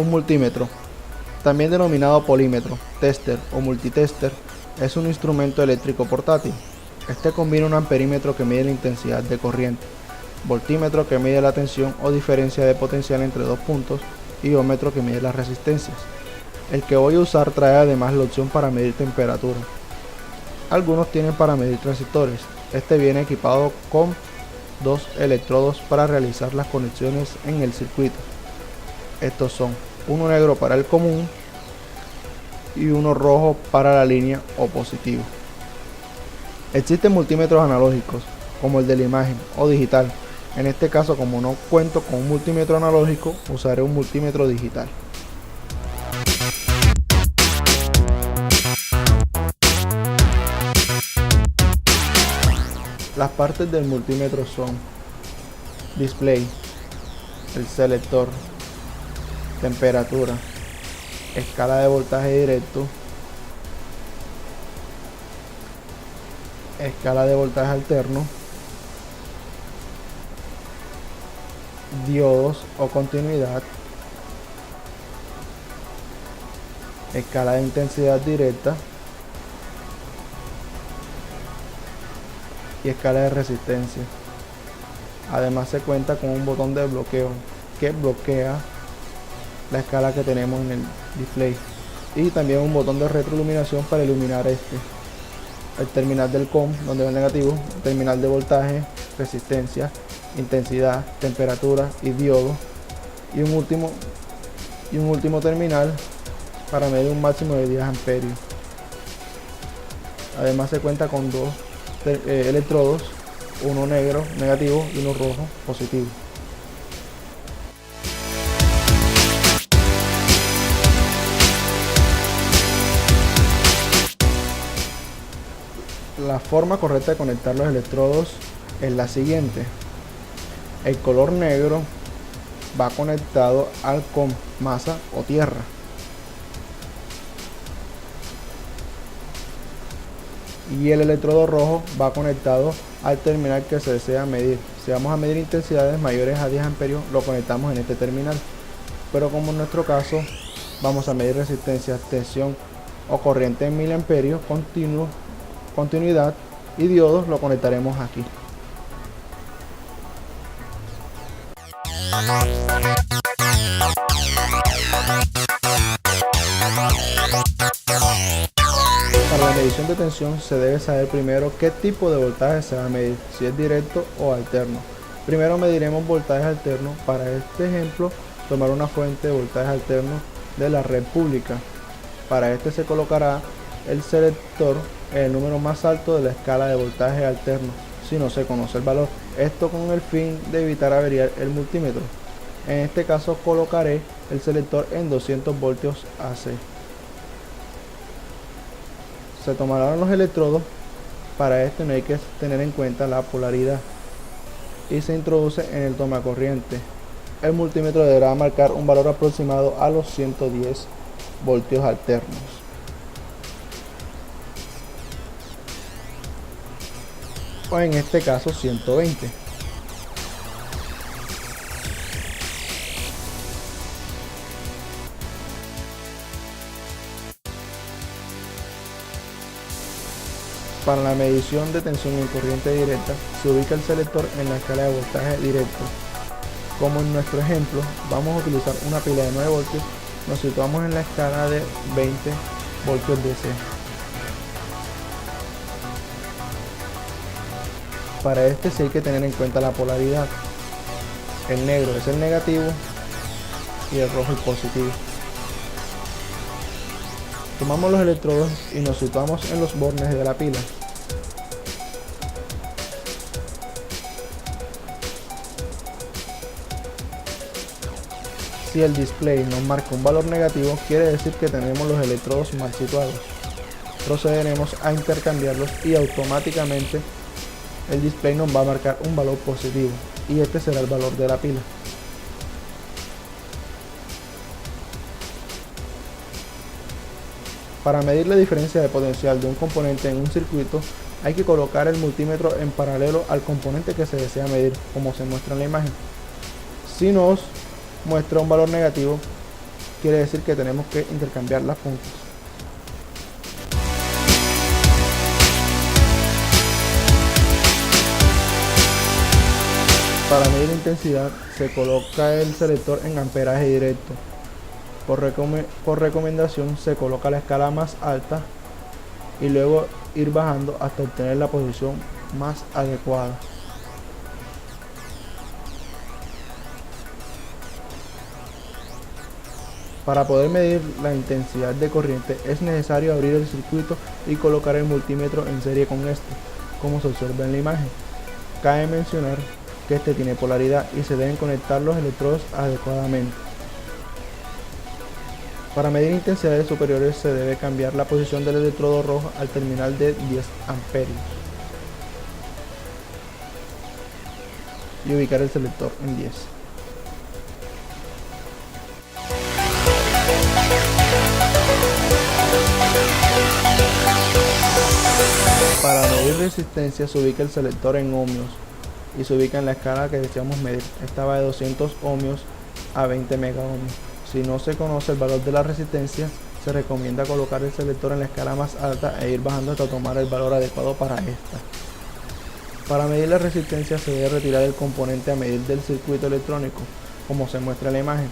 Un multímetro, también denominado polímetro, tester o multitester, es un instrumento eléctrico portátil. Este combina un amperímetro que mide la intensidad de corriente, voltímetro que mide la tensión o diferencia de potencial entre dos puntos y ohmmetro que mide las resistencias. El que voy a usar trae además la opción para medir temperatura. Algunos tienen para medir transistores. Este viene equipado con dos electrodos para realizar las conexiones en el circuito. Estos son uno negro para el común y uno rojo para la línea o positivo. Existen multímetros analógicos como el de la imagen o digital. En este caso, como no cuento con un multímetro analógico, usaré un multímetro digital. Las partes del multímetro son display, el selector, temperatura, escala de voltaje directo, escala de voltaje alterno, diodos o continuidad, escala de intensidad directa y escala de resistencia. Además se cuenta con un botón de bloqueo que bloquea la escala que tenemos en el display y también un botón de retroiluminación para iluminar el terminal del COM donde va el negativo, el terminal de voltaje, resistencia, intensidad, temperatura y diodo, y un último terminal para medir un máximo de 10 amperios. Además se cuenta con dos electrodos, uno negro negativo y uno rojo positivo. La forma correcta de conectar los electrodos es la siguiente. El color negro va conectado al con masa o tierra. Y el electrodo rojo va conectado al terminal que se desea medir. Si vamos a medir intensidades mayores a 10 amperios, lo conectamos en este terminal. Pero como en nuestro caso vamos a medir resistencia, tensión o corriente en miliamperios, continuidad y diodos, lo conectaremos aquí. Para la medición de tensión se debe saber primero qué tipo de voltaje se va a medir, si es directo o alterno. Primero mediremos voltaje alterno. Para este ejemplo, tomar una fuente de voltaje alterno de la red pública. Para este se colocará el selector en el número más alto de la escala de voltaje alterno, si no se conoce el valor. Esto con el fin de evitar averiar el multímetro. En este caso colocaré el selector en 200 voltios AC. Se tomarán los electrodos. Para esto no hay que tener en cuenta la polaridad y se introduce en el tomacorriente. El multímetro deberá marcar un valor aproximado a los 110 voltios alternos. O en este caso 120. Para la medición de tensión en corriente directa se ubica el selector en la escala de voltaje directo. Como en nuestro ejemplo vamos a utilizar una pila de 9 voltios, nos situamos en la escala de 20 voltios DC. Para este sí hay que tener en cuenta la polaridad. El negro es el negativo y el rojo el positivo. Tomamos los electrodos y nos situamos en los bornes de la pila. Si el display nos marca un valor negativo, quiere decir que tenemos los electrodos mal situados. Procederemos a intercambiarlos y automáticamente el display nos va a marcar un valor positivo y este será el valor de la pila. Para medir la diferencia de potencial de un componente en un circuito, hay que colocar el multímetro en paralelo al componente que se desea medir, como se muestra en la imagen. Si nos muestra un valor negativo, quiere decir que tenemos que intercambiar las puntas. Para medir la intensidad se coloca el selector en amperaje directo. Por recomendación se coloca la escala más alta y luego ir bajando hasta obtener la posición más adecuada. Para poder medir la intensidad de corriente es necesario abrir el circuito y colocar el multímetro en serie con este, como se observa en la imagen. Cabe mencionar que este tiene polaridad y se deben conectar los electrodos adecuadamente. Para medir intensidades superiores se debe cambiar la posición del electrodo rojo al terminal de 10 amperios y ubicar el selector en 10. Para medir resistencia se ubica el selector en ohmios y se ubica en la escala que deseamos medir. Esta va de 200 ohmios a 20 megaohmios. Si no se conoce el valor de la resistencia, se recomienda colocar el selector en la escala más alta e ir bajando hasta tomar el valor adecuado para esta. Para medir la resistencia se debe retirar el componente a medir del circuito electrónico, como se muestra en la imagen,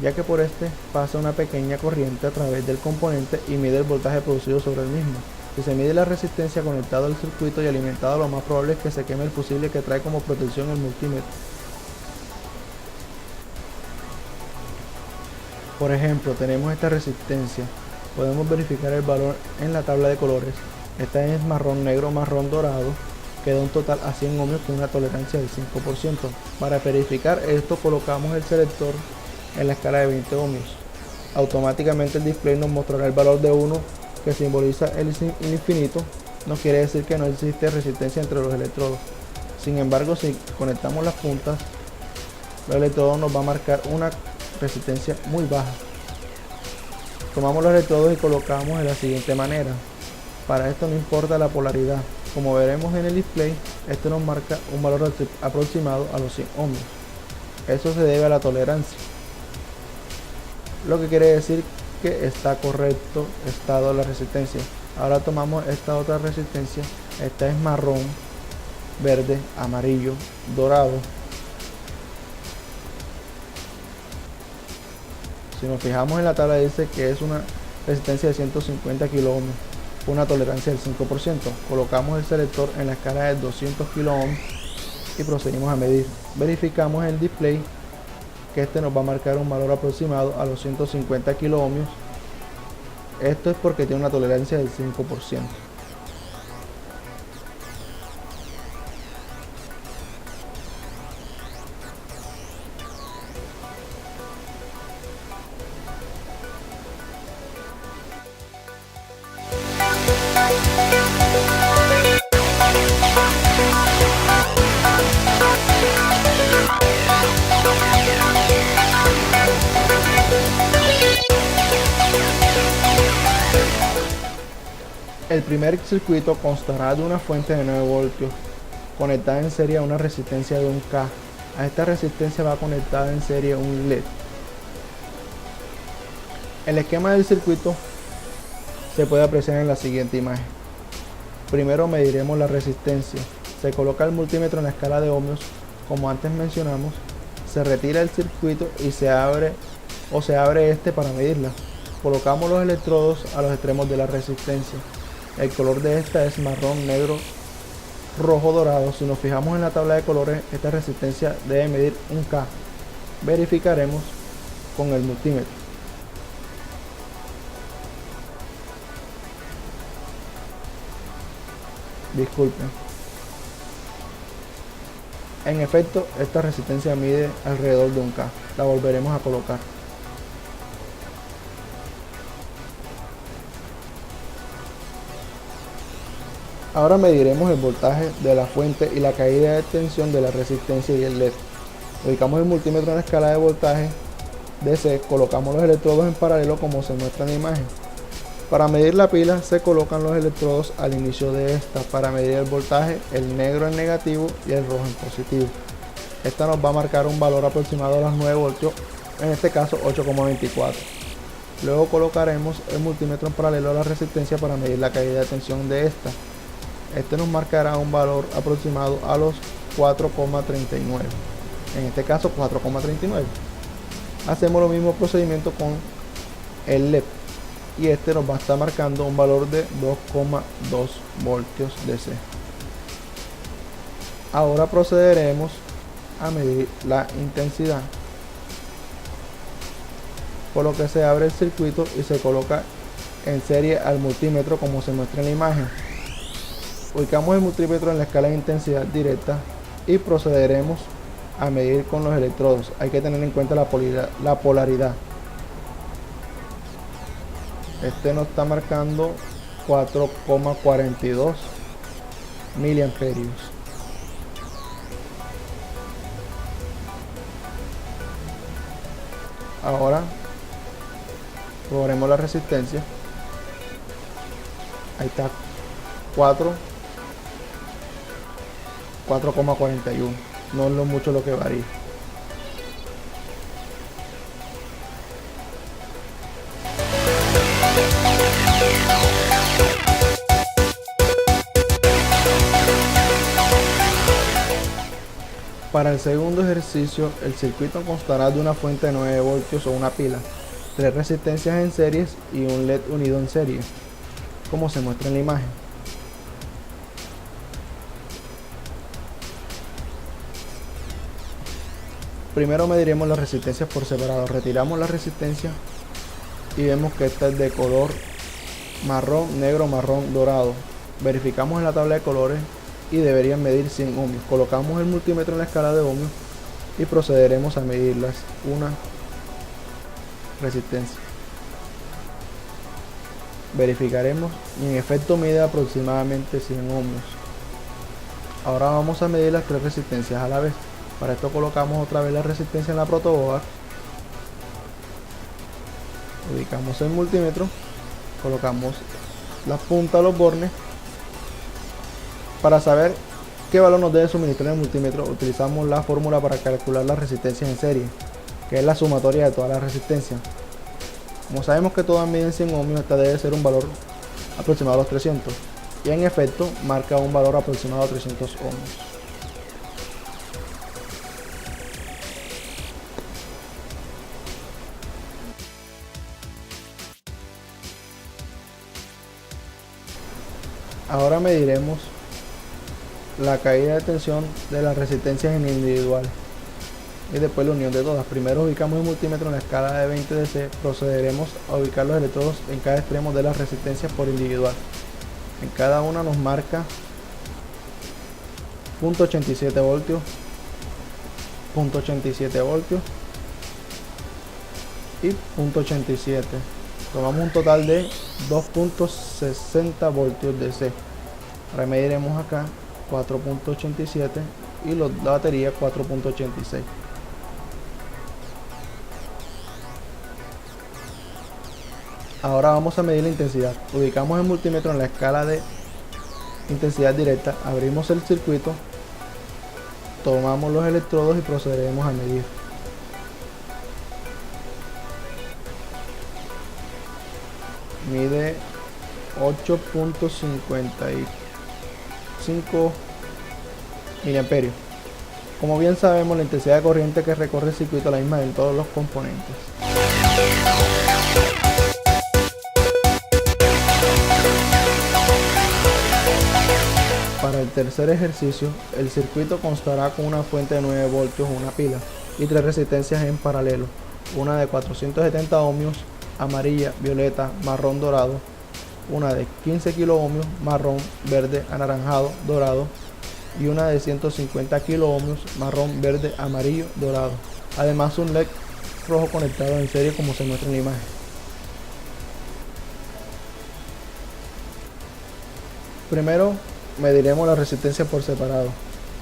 ya que por este pasa una pequeña corriente a través del componente y mide el voltaje producido sobre el mismo. Si se mide la resistencia conectado al circuito y alimentado, lo más probable es que se queme el fusible que trae como protección el multímetro. Por ejemplo, tenemos esta resistencia. Podemos verificar el valor en la tabla de colores. Esta es marrón negro, marrón dorado, que da un total a 100 ohmios con una tolerancia del 5%. Para verificar esto colocamos el selector en la escala de 20 ohmios. Automáticamente el display nos mostrará el valor de 1, que simboliza el infinito. No quiere decir que no existe resistencia entre los electrodos. Sin embargo, si conectamos las puntas, los electrodos nos va a marcar una resistencia muy baja. Tomamos los electrodos y colocamos de la siguiente manera. Para esto no importa la polaridad. Como veremos en el display, este nos marca un valor aproximado a los 100 ohmios. Eso se debe a la tolerancia, lo que quiere decir que está correcto estado la resistencia. Ahora tomamos esta otra resistencia. Esta es marrón, verde, amarillo, dorado. Si nos fijamos en la tabla, dice que es una resistencia de 150 kΩ, una tolerancia del 5%. Colocamos el selector en la escala de 200 kΩ y procedimos a medir. Verificamos el display que este nos va a marcar un valor aproximado a los 150 kΩ. Esto es porque tiene una tolerancia del 5%. El primer circuito constará de una fuente de 9 voltios conectada en serie a una resistencia de 1K. A esta resistencia va conectada en serie un LED. El esquema del circuito se puede apreciar en la siguiente imagen. Primero mediremos la resistencia. Se coloca el multímetro en la escala de ohmios, como antes mencionamos. Se retira el circuito y se abre este para medirla. Colocamos los electrodos a los extremos de la resistencia. El color de esta es marrón, negro, rojo, dorado. Si nos fijamos en la tabla de colores, esta resistencia debe medir 1K. Verificaremos con el multímetro. Disculpen. En efecto, esta resistencia mide alrededor de 1K. La volveremos a colocar. Ahora mediremos el voltaje de la fuente y la caída de tensión de la resistencia y el LED. Ubicamos el multímetro en la escala de voltaje DC, colocamos los electrodos en paralelo como se muestra en la imagen. Para medir la pila se colocan los electrodos al inicio de esta. Para medir el voltaje, el negro en negativo y el rojo en positivo. Esta nos va a marcar un valor aproximado a los 9 voltios, en este caso 8,24. Luego colocaremos el multímetro en paralelo a la resistencia para medir la caída de tensión de esta. Este nos marcará un valor aproximado a los 4,39, en este caso 4,39. Hacemos lo mismo procedimiento con el LED y este nos va a estar marcando un valor de 2,2 voltios DC. Ahora procederemos a medir la intensidad, por lo que se abre el circuito y se coloca en serie al multímetro como se muestra en la imagen. Ubicamos el multímetro en la escala de intensidad directa y procederemos a medir con los electrodos. Hay que tener en cuenta la polaridad. Este nos está marcando 4,42 miliamperios. Ahora probaremos la resistencia. Ahí está, 4,41. No es lo mucho lo que varía. Para el segundo ejercicio, el circuito constará de una fuente de 9 voltios o una pila, 3 resistencias en series y un LED unido en serie, como se muestra en la imagen. Primero mediremos las resistencias por separado. Retiramos la resistencia y vemos que esta es de color marrón, negro, marrón, dorado. Verificamos en la tabla de colores y deberían medir 100 ohmios. Colocamos el multímetro en la escala de ohmios y procederemos a medirlas una resistencia. Verificaremos y en efecto mide aproximadamente 100 ohmios. Ahora vamos a medir las 3 resistencias a la vez. Para esto colocamos otra vez la resistencia en la protoboard, ubicamos el multímetro, colocamos la punta a los bornes. Para saber qué valor nos debe suministrar el multímetro, utilizamos la fórmula para calcular las resistencias en serie, que es la sumatoria de todas las resistencias. Como sabemos que todas miden 100 ohmios, esta debe ser un valor aproximado a los 300, y en efecto marca un valor aproximado a 300 ohmios. Ahora mediremos la caída de tensión de las resistencias en individual y después la unión de todas. Primero ubicamos el multímetro en la escala de 20 DC, procederemos a ubicar los electrodos en cada extremo de las resistencias por individual. En cada una nos marca 0.87 voltios, 0.87 voltios y 0.87. Tomamos un total de 2.60 voltios DC. Ahora mediremos acá 4.87 y la batería 4.86. Ahora vamos a medir la intensidad. Ubicamos el multímetro en la escala de intensidad directa, abrimos el circuito, tomamos los electrodos y procederemos a medir. Mide 8.55 miliamperios. Como bien sabemos, la intensidad de corriente que recorre el circuito es la misma en todos los componentes. Para el tercer ejercicio, el circuito constará con una fuente de 9 voltios, una pila y 3 resistencias en paralelo, una de 470 ohmios, amarilla, violeta, marrón, dorado, una de 15 kilo ohmios, marrón, verde, anaranjado, dorado, y una de 150 kilo ohmios, marrón, verde, amarillo, dorado. Además un LED rojo conectado en serie como se muestra en la imagen. Primero mediremos la resistencia por separado.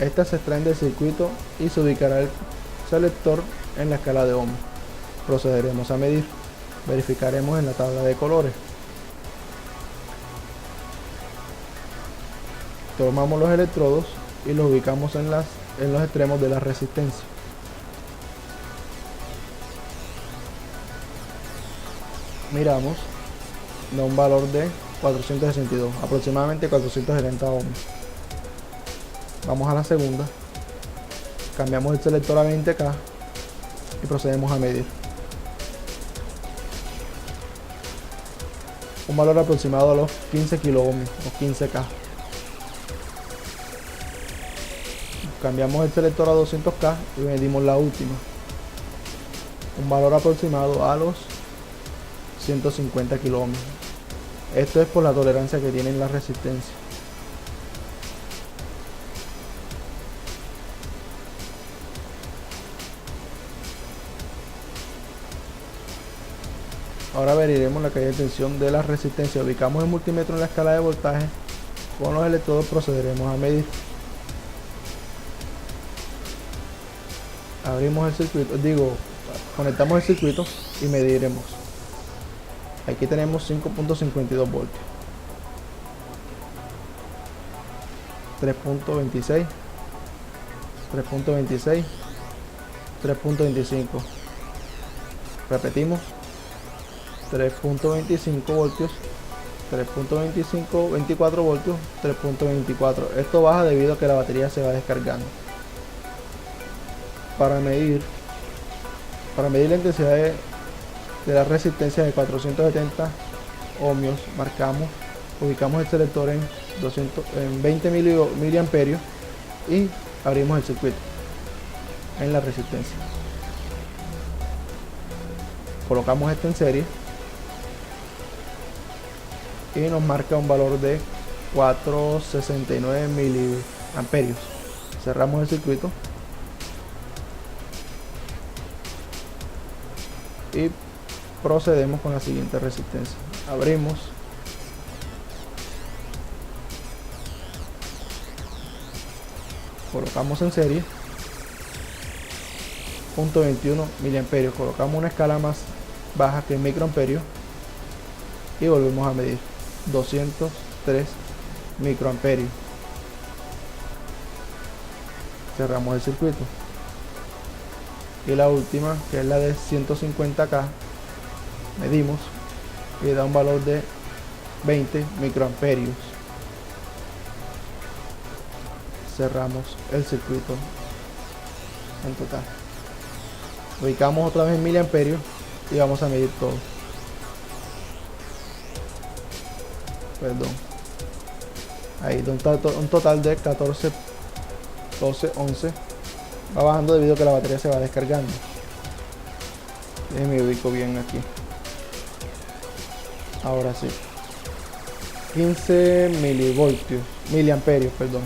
Estas se extraen del circuito y se ubicará el selector en la escala de ohmios. Procederemos a medir. Verificaremos en la tabla de colores. Tomamos los electrodos y los ubicamos en los extremos de la resistencia. miramos, da un valor de 462, aproximadamente 470 ohms. Vamos a la segunda, cambiamos el selector a 20K y procedemos a medir. Un valor aproximado a los 15 kilo ohms o 15K. Cambiamos el selector a 200K y medimos la última. Un valor aproximado a los 150 kilo ohms. Esto es por la tolerancia que tienen la resistencia. Ahora veremos la caída de tensión de la resistencia. Ubicamos el multímetro en la escala de voltaje. Con los electrodos procederemos a medir. Abrimos el circuito, conectamos el circuito y mediremos. Aquí tenemos 5.52 voltios, 3.26, 3.26, 3.25. Repetimos, 3.25 voltios, 3.25, 24 voltios, 3.24. Esto baja debido a que la batería se va descargando. Para medir la intensidad de la resistencia de 470 ohmios, ubicamos el selector en 20 miliamperios y abrimos el circuito en la resistencia. Colocamos esto en serie y nos marca un valor de 469 miliamperios. Cerramos el circuito y procedemos con la siguiente resistencia. Abrimos, colocamos en serie, 0.21 miliamperios. Colocamos una escala más baja que el microamperio y volvemos a medir 203 microamperios. Cerramos el circuito y la última, que es la de 150K, medimos y da un valor de 20 microamperios. Cerramos el circuito en total. Ubicamos otra vez en miliamperios y vamos a medir todo. Ahí un total de 14, 12, 11. Va bajando debido a que la batería se va descargando. Me ubico bien aquí. Ahora sí, 15 miliamperios, perdón.